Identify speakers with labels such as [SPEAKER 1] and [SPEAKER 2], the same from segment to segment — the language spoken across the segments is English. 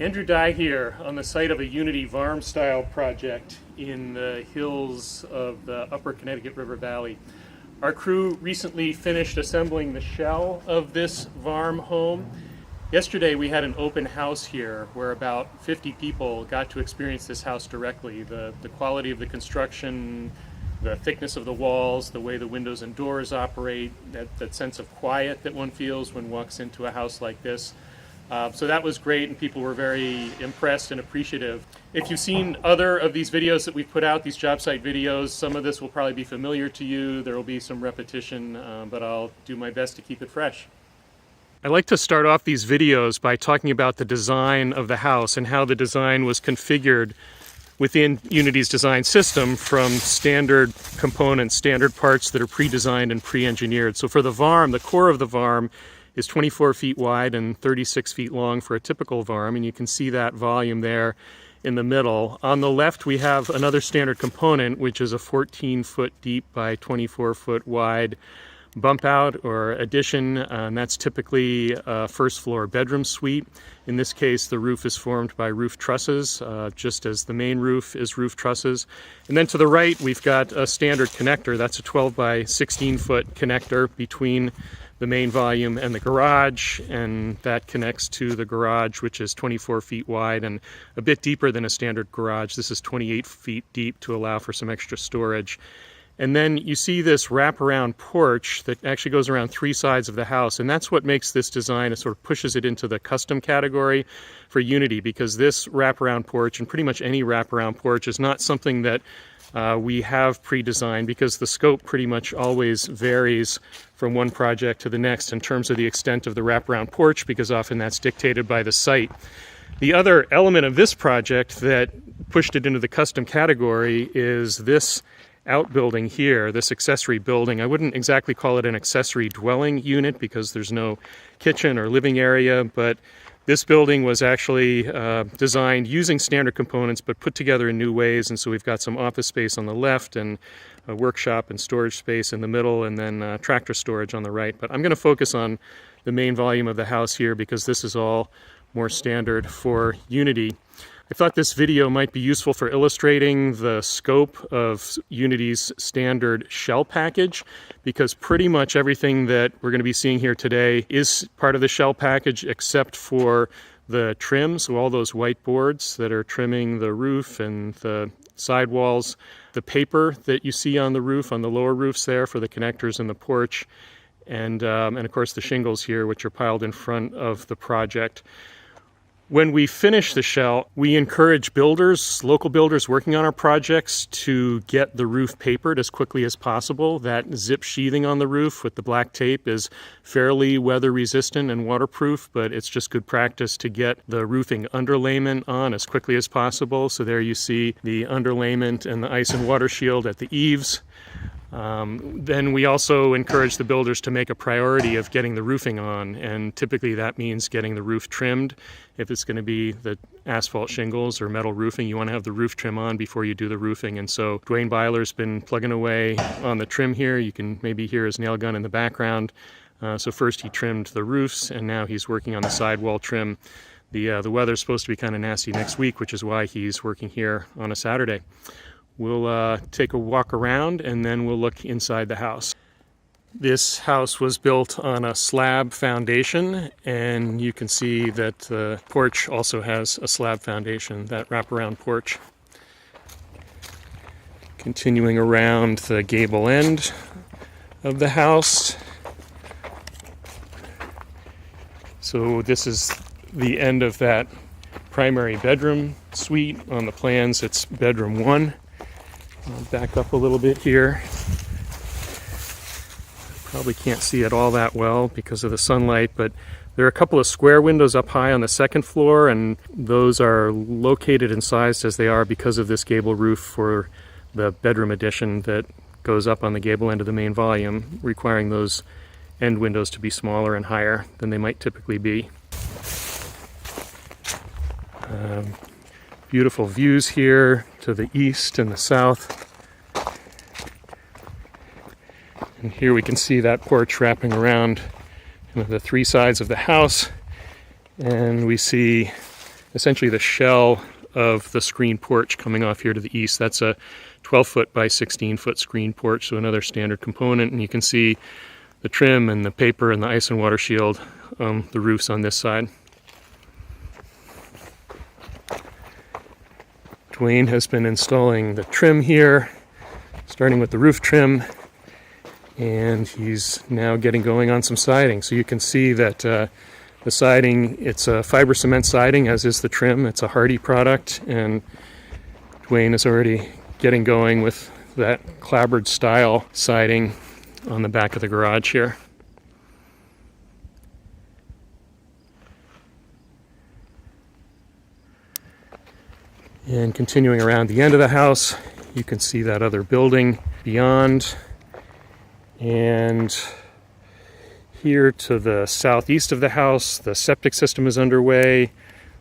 [SPEAKER 1] Andrew Dey here on the site of a Unity Värm style project in the hills of the upper Connecticut River Valley. Our crew recently finished assembling the shell of this Värm home. Yesterday we had an open house here where about 50 people got to experience this house directly. The quality of the construction, the thickness of the walls, the way the windows and doors operate, that sense of quiet that one feels when walks into a house like this. So that was great, and people were very impressed and appreciative. If you've seen other of these videos that we've put out, these job site videos, some of this will probably be familiar to you. There will be some repetition, but I'll do my best to keep it fresh. I like to start off these videos by talking about the design of the house and how the design was configured within Unity's design system from standard components, standard parts that are pre-designed and pre-engineered. So for the Värm, the core of the Värm is 24 feet wide and 36 feet long for a typical Värm, and you can see that volume there in the middle. On the left we have another standard component, which is a 14-foot deep by 24-foot wide bump out or addition, and that's typically a first floor bedroom suite. In this case, the roof is formed by roof trusses, just as the main roof is roof trusses. And then to the right, we've got a standard connector. That's a 12 by 16-foot connector between the main volume and the garage, and that connects to the garage, which is 24 feet wide and a bit deeper than a standard garage. This is 28 feet deep to allow for some extra storage. And then you see this wraparound porch that actually goes around three sides of the house, and that's what makes this design, it sort of pushes it into the custom category for Unity, because this wraparound porch, and pretty much any wraparound porch, is not something that we have pre-designed, because the scope pretty much always varies from one project to the next in terms of the extent of the wraparound porch, because often that's dictated by the site. The other element of this project that pushed it into the custom category is this outbuilding here, this accessory building. I wouldn't exactly call it an accessory dwelling unit because there's no kitchen or living area, but this building was actually designed using standard components but put together in new ways, and so we've got some office space on the left and a workshop and storage space in the middle, and then tractor storage on the right. But I'm going to focus on the main volume of the house here because this is all more standard for Unity. I thought this video might be useful for illustrating the scope of Unity's standard shell package, because pretty much everything that we're going to be seeing here today is part of the shell package except for the trim, so all those white boards that are trimming the roof and the sidewalls, the paper that you see on the roof, on the lower roofs there for the connectors and the porch, and of course the shingles here, which are piled in front of the project. When we finish the shell, we encourage builders, local builders working on our projects, to get the roof papered as quickly as possible. That zip sheathing on the roof with the black tape is fairly weather resistant and waterproof, but it's just good practice to get the roofing underlayment on as quickly as possible. So there you see the underlayment and the ice and water shield at the eaves. Then we also encourage the builders to make a priority of getting the roofing on, and typically that means getting the roof trimmed. If it's going to be the asphalt shingles or metal roofing, you want to have the roof trim on before you do the roofing. And so Dwayne Byler's been plugging away on the trim here. You can maybe hear his nail gun in the background. So first he trimmed the roofs, and now he's working on the sidewall trim. The weather's supposed to be kind of nasty next week, which is why he's working here on a Saturday. We'll take a walk around and then we'll look inside the house. This house was built on a slab foundation, and you can see that the porch also has a slab foundation, that wraparound porch. Continuing around the gable end of the house. So this is the end of that primary bedroom suite. On the plans, it's bedroom 1. I'll back up a little bit here. Probably can't see it all that well because of the sunlight, but there are a couple of square windows up high on the second floor, and those are located and sized as they are because of this gable roof for the bedroom addition that goes up on the gable end of the main volume, requiring those end windows to be smaller and higher than they might typically be. Beautiful views here to the east and the south. And here we can see that porch wrapping around the three sides of the house. And we see essentially the shell of the screen porch coming off here to the east. That's a 12-foot by 16-foot screen porch, so another standard component. And you can see the trim and the paper and the ice and water shield, the roofs on this side. Dwayne has been installing the trim here, starting with the roof trim, and he's now getting going on some siding. So you can see that the siding, it's a fiber cement siding, as is the trim. It's a hardy product, and Dwayne is already getting going with that clapboard style siding on the back of the garage here. And continuing around the end of the house, you can see that other building beyond. And here to the southeast of the house, the septic system is underway.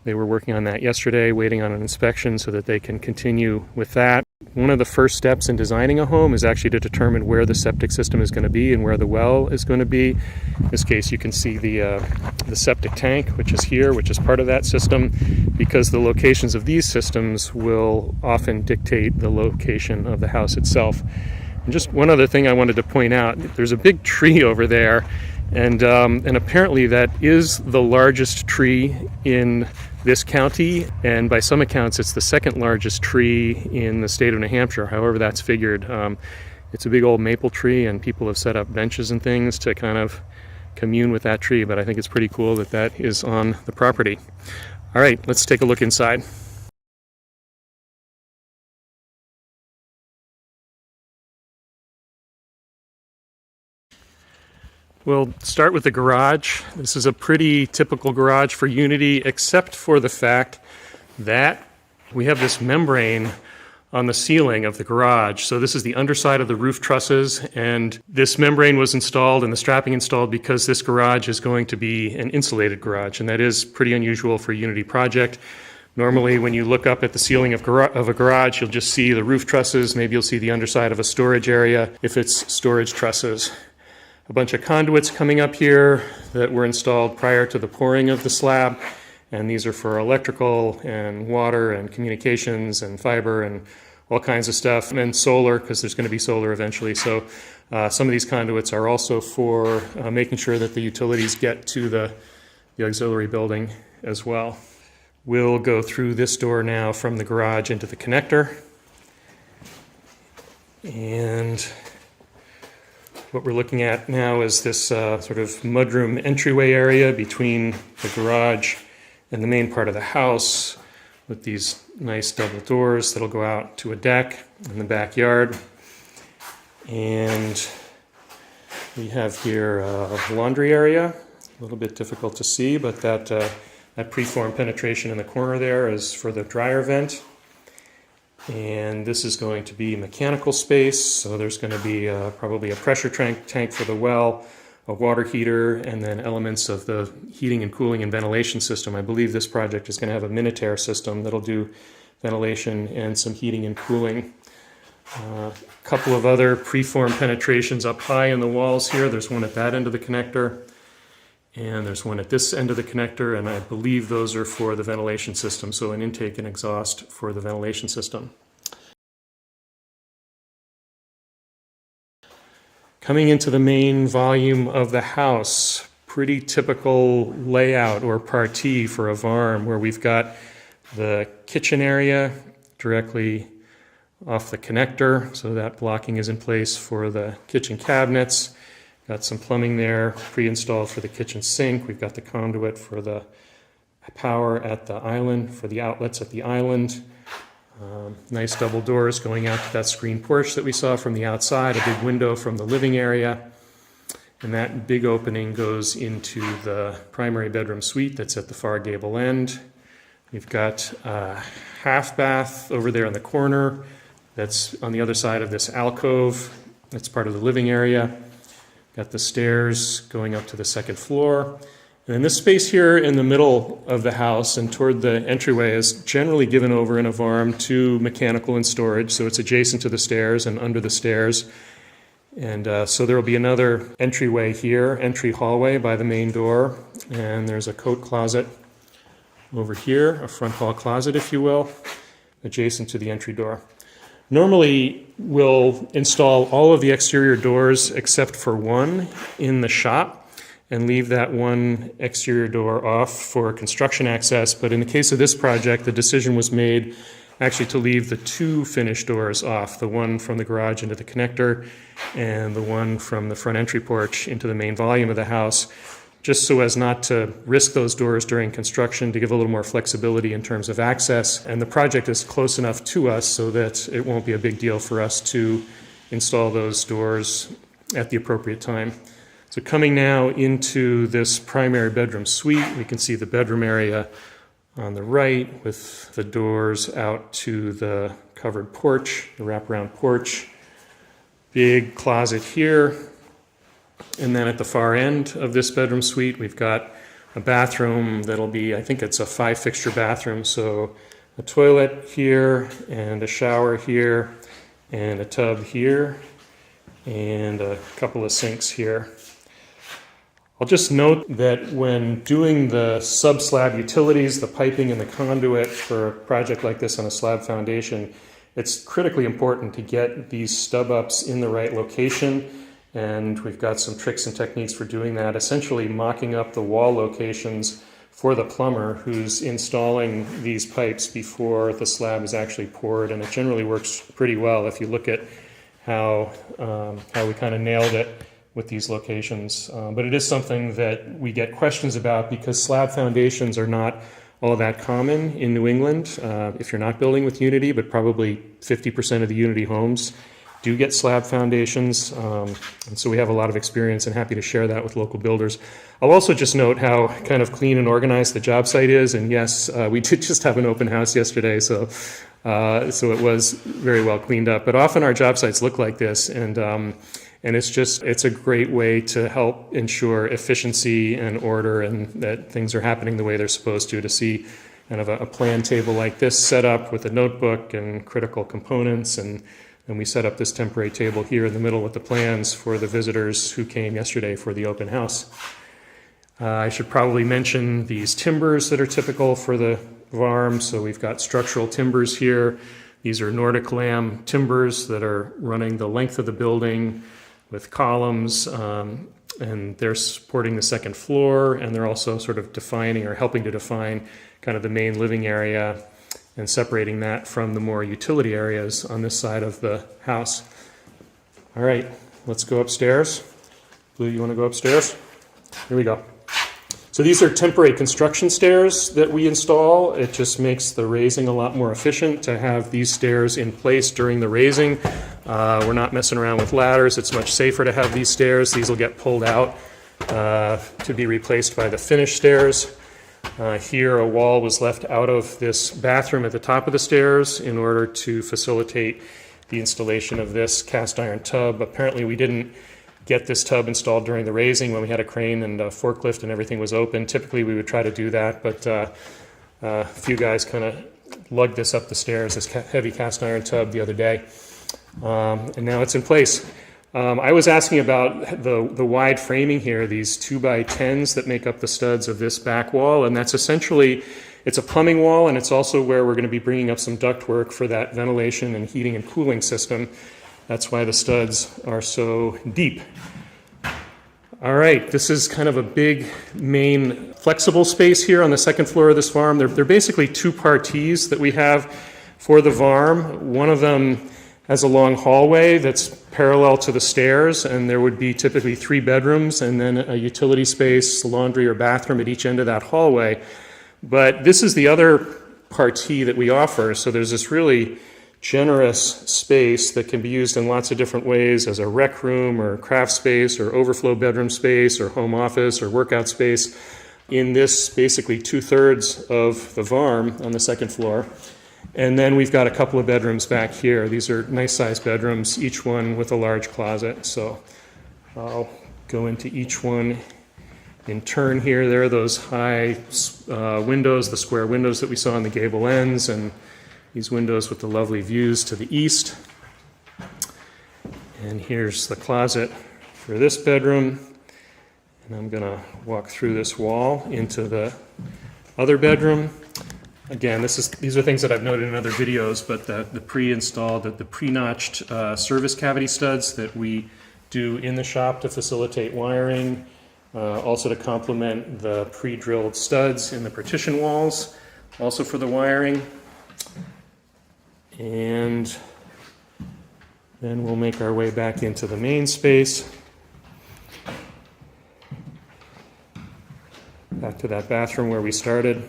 [SPEAKER 1] They were working on that yesterday, waiting on an inspection so that they can continue with that. One of the first steps in designing a home is actually to determine where the septic system is going to be and where the well is going to be. In this case, you can see the septic tank, which is here, which is part of that system, because the locations of these systems will often dictate the location of the house itself. And just one other thing I wanted to point out, there's a big tree over there, and apparently that is the largest tree in this county, and by some accounts it's the second largest tree in the state of New Hampshire, however that's figured. It's a big old maple tree, and people have set up benches and things to kind of commune with that tree, but I think it's pretty cool that that is on the property. All right, let's take a look inside. We'll start with the garage. This is a pretty typical garage for Unity, except for the fact that we have this membrane on the ceiling of the garage. So this is the underside of the roof trusses, and this membrane was installed and the strapping installed because this garage is going to be an insulated garage, and that is pretty unusual for a Unity project. Normally, when you look up at the ceiling of a garage, you'll just see the roof trusses, maybe you'll see the underside of a storage area if it's storage trusses. A bunch of conduits coming up here that were installed prior to the pouring of the slab, and these are for electrical and water and communications and fiber and all kinds of stuff, and solar, because there's going to be solar eventually. So some of these conduits are also for making sure that the utilities get to the auxiliary building as well. We'll go through this door now from the garage into the connector, and what we're looking at now is this sort of mudroom entryway area between the garage and the main part of the house, with these nice double doors that'll go out to a deck in the backyard. And we have here a laundry area, a little bit difficult to see, but that preform penetration in the corner there is for the dryer vent. And this is going to be mechanical space, so there's going to be probably a pressure tank for the well, a water heater, and then elements of the heating and cooling and ventilation system. I believe this project is going to have a Minotaur system that'll do ventilation and some heating and cooling. A couple of other preform penetrations up high in the walls here. There's one at that end of the connector, and there's one at this end of the connector, and I believe those are for the ventilation system, so an intake and exhaust for the ventilation system. Coming into the main volume of the house, pretty typical layout or partie for a Värm, where we've got the kitchen area directly off the connector, so that blocking is in place for the kitchen cabinets. Got some plumbing there pre-installed for the kitchen sink. We've got the conduit for the power at the island, for the outlets at the island. Nice double doors going out to that screen porch that we saw from the outside, a big window from the living area. And that big opening goes into the primary bedroom suite that's at the far gable end. We've got a half bath over there in the corner that's on the other side of this alcove. That's part of the living area. Got the stairs going up to the second floor. And then this space here in the middle of the house and toward the entryway is generally given over in a Värm to mechanical and storage, so it's adjacent to the stairs and under the stairs. And so there will be another entryway here, entry hallway by the main door, and there's a coat closet over here, a front hall closet, if you will, adjacent to the entry door. Normally, we'll install all of the exterior doors except for one in the shop and leave that one exterior door off for construction access. But in the case of this project, the decision was made actually to leave the two finished doors off, the one from the garage into the connector and the one from the front entry porch into the main volume of the house, just so as not to risk those doors during construction, to give a little more flexibility in terms of access. And the project is close enough to us so that it won't be a big deal for us to install those doors at the appropriate time. So coming now into this primary bedroom suite, we can see the bedroom area on the right with the doors out to the covered porch, the wraparound porch. Big closet here. And then at the far end of this bedroom suite, we've got a bathroom that'll be, I think it's a 5-fixture bathroom. So a toilet here and a shower here and a tub here and a couple of sinks here. I'll just note that when doing the sub-slab utilities, the piping and the conduit for a project like this on a slab foundation, it's critically important to get these stub-ups in the right location. And we've got some tricks and techniques for doing that, essentially mocking up the wall locations for the plumber who's installing these pipes before the slab is actually poured. And it generally works pretty well if you look at how we kind of nailed it with these locations. But it is something that we get questions about because slab foundations are not all that common in New England if you're not building with Unity, but probably 50% of the Unity homes do get slab foundations, and so we have a lot of experience and happy to share that with local builders. I'll also just note how kind of clean and organized the job site is, and yes, we did just have an open house yesterday, so it was very well cleaned up. But often our job sites look like this, and it's a great way to help ensure efficiency and order and that things are happening the way they're supposed to see kind of a plan table like this set up with a notebook and critical components, and we set up this temporary table here in the middle with the plans for the visitors who came yesterday for the open house. I should probably mention these timbers that are typical for the Värm. So we've got structural timbers here. These are Nordic lamb timbers that are running the length of the building with columns, and they're supporting the second floor, and they're also sort of defining or helping to define kind of the main living area and separating that from the more utility areas on this side of the house. All right, let's go upstairs. Blue, you want to go upstairs? Here we go. So these are temporary construction stairs that we install. It just makes the raising a lot more efficient to have these stairs in place during the raising. We're not messing around with ladders. It's much safer to have these stairs. These will get pulled out to be replaced by the finished stairs. Here, a wall was left out of this bathroom at the top of the stairs in order to facilitate the installation of this cast iron tub. Apparently, we didn't get this tub installed during the raising when we had a crane and a forklift and everything was open. Typically, we would try to do that, but a few guys kind of lugged this up the stairs, this heavy cast iron tub, the other day, and now it's in place. I was asking about the wide framing here, these 2x10s that make up the studs of this back wall, and that's essentially, it's a plumbing wall, and it's also where we're going to be bringing up some ductwork for that ventilation and heating and cooling system. That's why the studs are so deep. All right, this is kind of a big main flexible space here on the second floor of this farm. They're basically two parties that we have for the Värm. One of them has a long hallway that's parallel to the stairs, and there would be typically 3 bedrooms and then a utility space, laundry or bathroom at each end of that hallway. But this is the other partie that we offer, so there's this really generous space that can be used in lots of different ways as a rec room or craft space or overflow bedroom space or home office or workout space in this basically 2/3 of the Värm on the second floor. And then we've got a couple of bedrooms back here. These are nice sized bedrooms, each one with a large closet. So I'll go into each one in turn here. There are those high windows, the square windows that we saw on the gable ends, and these windows with the lovely views to the east. And here's the closet for this bedroom. And I'm going to walk through this wall into the Other bedroom. Again, these are things that I've noted in other videos, but the pre-installed, the pre-notched service cavity studs that we do in the shop to facilitate wiring, also to complement the pre-drilled studs in the partition walls, also for the wiring. And then we'll make our way back into the main space. Back to that bathroom where we started.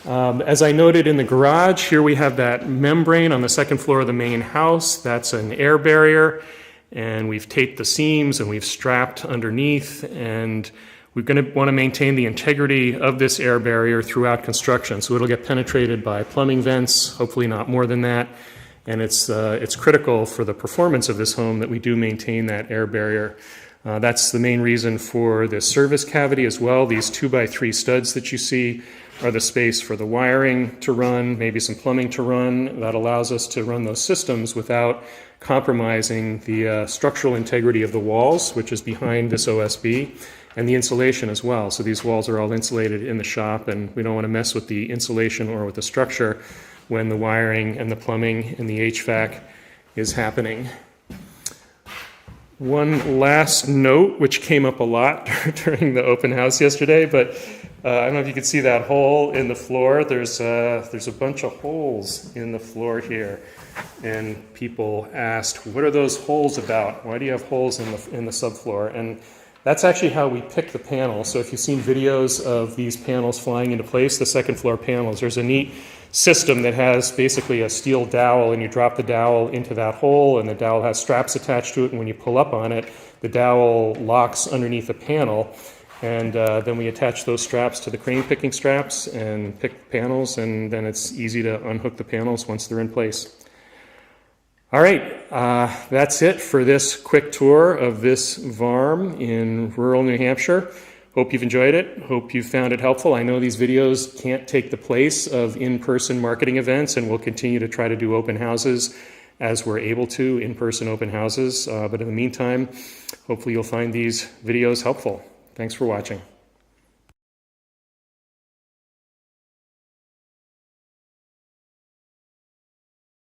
[SPEAKER 1] As I noted in the garage, here we have that membrane on the second floor of the main house. That's an air barrier, and we've taped the seams and we've strapped underneath, and we're going to want to maintain the integrity of this air barrier throughout construction. So it'll get penetrated by plumbing vents, hopefully not more than that. And it's critical for the performance of this home that we do maintain that air barrier. That's the main reason for this service cavity as well. These 2x3 studs that you see are the space for the wiring to run, maybe some plumbing to run. That allows us to run those systems without compromising the structural integrity of the walls, which is behind this OSB, and the insulation as well. So these walls are all insulated in the shop, and we don't want to mess with the insulation or with the structure when the wiring and the plumbing and the HVAC is happening. One last note, which came up a lot during the open house yesterday, but I don't know if you can see that hole in the floor. There's a bunch of holes in the floor here, and people asked, what are those holes about? Why do you have holes in the subfloor? And that's actually how we pick the panel. So if you've seen videos of these panels flying into place, the second floor panels, there's a neat system that has basically a steel dowel, and you drop the dowel into that hole, and the dowel has straps attached to it, and when you pull up on it, the dowel locks underneath the panel, and then we attach those straps to the crane picking straps and pick the panels, and then it's easy to unhook the panels once they're in place. All right, that's it for this quick tour of this Värm in rural New Hampshire. Hope you've enjoyed it. Hope you found it helpful. I know these videos can't take the place of in-person marketing events, and we'll continue to try to do open houses as we're able to, in-person open houses. But in the meantime, hopefully you'll find these videos helpful. Thanks for watching.